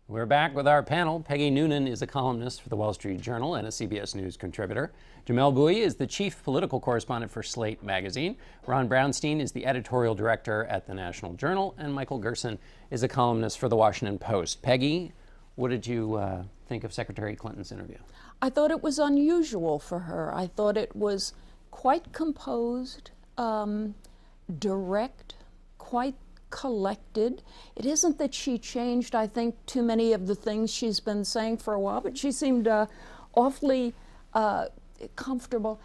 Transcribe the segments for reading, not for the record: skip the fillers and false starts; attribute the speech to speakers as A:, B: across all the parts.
A: We're back with our panel. Peggy Noonan is a columnist for the Wall Street Journal and a CBS News contributor. Jamelle Bouie is the chief political correspondent for Slate magazine. Ron Brownstein is the editorial director at the National Journal. And Michael Gerson is a columnist for the Washington Post. Peggy, what did you think of Secretary Clinton's interview?
B: I thought it was unusual for her. I thought it was quite composed, direct, quite collected. It isn't that she changed, I think, too many of the things she's been saying for a while, but she seemed awfully comfortable.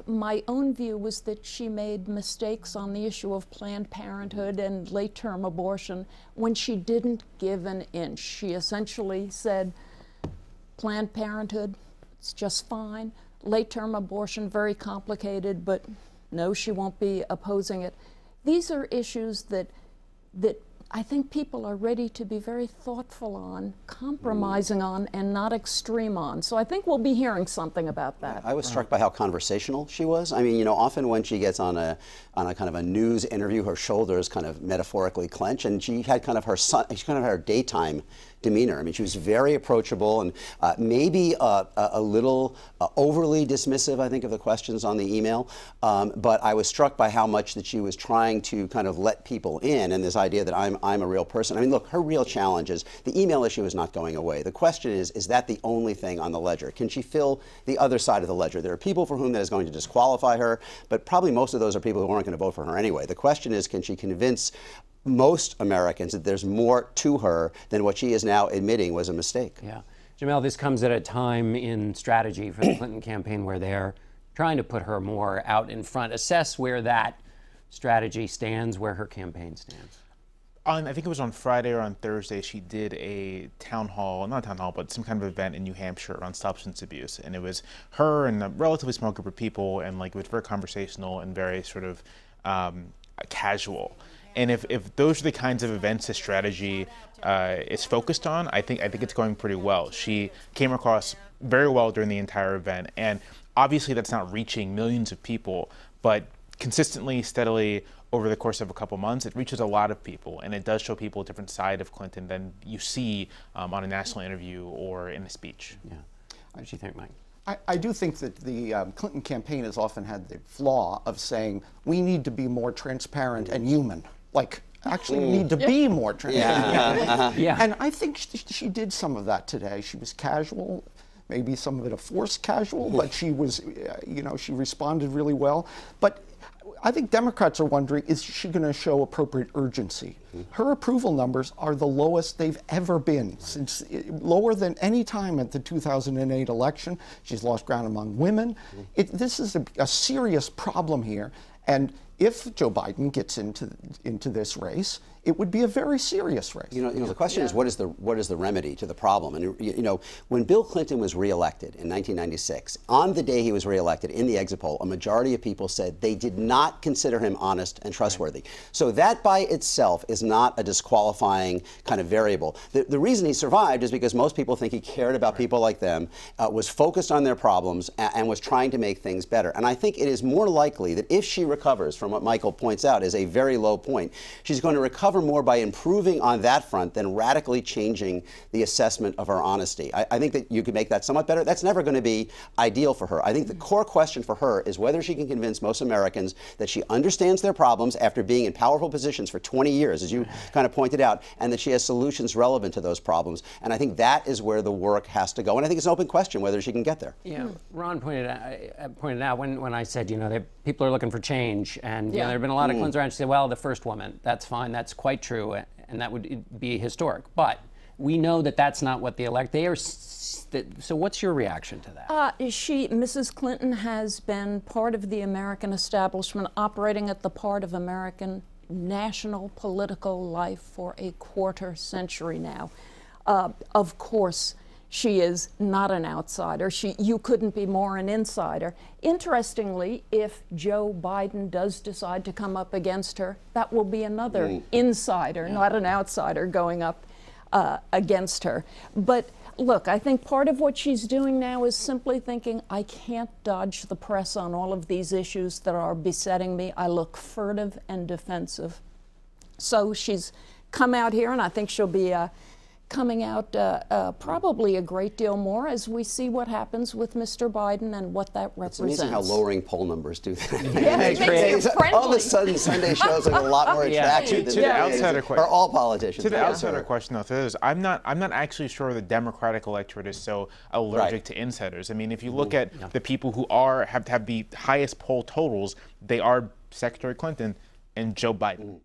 B: My own view was that she made mistakes on the issue of Planned Parenthood and late-term abortion when she didn't give an inch. She essentially said, Planned Parenthood, it's just fine. Late-term abortion, very complicated, but no, she won't be opposing it. These are issues that I think people are ready to be very thoughtful on, compromising on, and not extreme on. So I think we'll be hearing something about that.
C: I was struck by how conversational she was. I mean, you know, often when she gets on a kind of a news interview, her shoulders kind of metaphorically clench, and she had kind of her daytime demeanor. I mean, she was very approachable and maybe a little overly dismissive, I think, of the questions on the email. But I was struck by how much that she was trying to kind of let people in, and this idea that I'm a real person. I mean, look, her real challenge is the email issue is not going away. The question is that the only thing on the ledger? Can she fill the other side of the ledger? There are people for whom that is going to disqualify her, but probably most of those are people who aren't going to vote for her anyway. The question is, can she convince most Americans that there's more to her than what she is now admitting was a mistake?
A: Yeah. Jamelle, this comes at a time in strategy for the Clinton campaign where they're trying to put her more out in front. Assess where that strategy stands, where her campaign stands.
D: I think it was on Friday or on Thursday, she did a town hall, not a town hall, but some kind of event in New Hampshire on substance abuse. And it was her and a relatively small group of people, and like it was very conversational and very sort of casual. And if those are the kinds of events the strategy is focused on, I think it's going pretty well. She came across very well during the entire event. And obviously that's not reaching millions of people, but consistently, steadily, over the course of a couple months, it reaches a lot of people, and it does show people a different side of Clinton than you see on a national interview or in a speech.
A: Yeah. What do you think, Mike?
E: I do think that the Clinton campaign has often had the flaw of saying we need to be more transparent and human. Like, actually need to be more transparent.
A: Yeah.
E: And I think she did some of that today. She was casual, maybe some of it a forced casual, but she was, you know, she responded really well. But I think Democrats are wondering, is she going to show appropriate urgency? Her approval numbers are the lowest they've ever been, since lower than any time at the 2008 election. She's lost ground among women. This is a serious problem here. And if Joe Biden gets into this race, it would be a very serious race.
C: You know, the question is, what is the remedy to the problem? And you know, when Bill Clinton was reelected in 1996, on the day he was reelected in the exit poll, a majority of people said they did not consider him honest and trustworthy. Right. So that by itself is not a disqualifying kind of variable. The reason he survived is because most people think he cared about people like them, was focused on their problems, and was trying to make things better. And I think it is more likely that if she recovers from what Michael points out is a very low point, she's going to recover more by improving on that front than radically changing the assessment of her honesty. I think that you could make that somewhat better. That's never going to be ideal for her. I think the core question for her is whether she can convince most Americans that she understands their problems after being in powerful positions for 20 years, as you kind of pointed out, and that she has solutions relevant to those problems. And I think that is where the work has to go. And I think it's an open question whether she can get there.
A: Yeah, Ron pointed out when I said, you know, that people are looking for change, and you know, there have been a lot of Clintons around. She said, well, the first woman, that's fine, that's quite true, and that would be historic. But we know that that's not what they are. So what's your reaction to that?
B: Mrs. Clinton has been part of the American establishment, operating at the part of American national political life for a quarter century now. Of course, she is not an outsider. You couldn't be more an insider. Interestingly, if Joe Biden does decide to come up against her, that will be another insider, not an outsider, going up against her. But look, I think part of what she's doing now is simply thinking, I can't dodge the press on all of these issues that are besetting me. I look furtive and defensive. So she's come out here, and I think she'll be coming out probably a great deal more as we see what happens with Mr. Biden and what that represents.
C: It's amazing how lowering poll numbers do that.
B: Yeah, it makes you friendly.
C: All of a sudden, Sunday shows are a lot more attractive
D: To the outsider
C: or all politicians.
D: To the outsider question, though, I'm not actually sure the Democratic electorate is so allergic to insiders. I mean, if you look at the people who have the highest poll totals, they are Secretary Clinton and Joe Biden.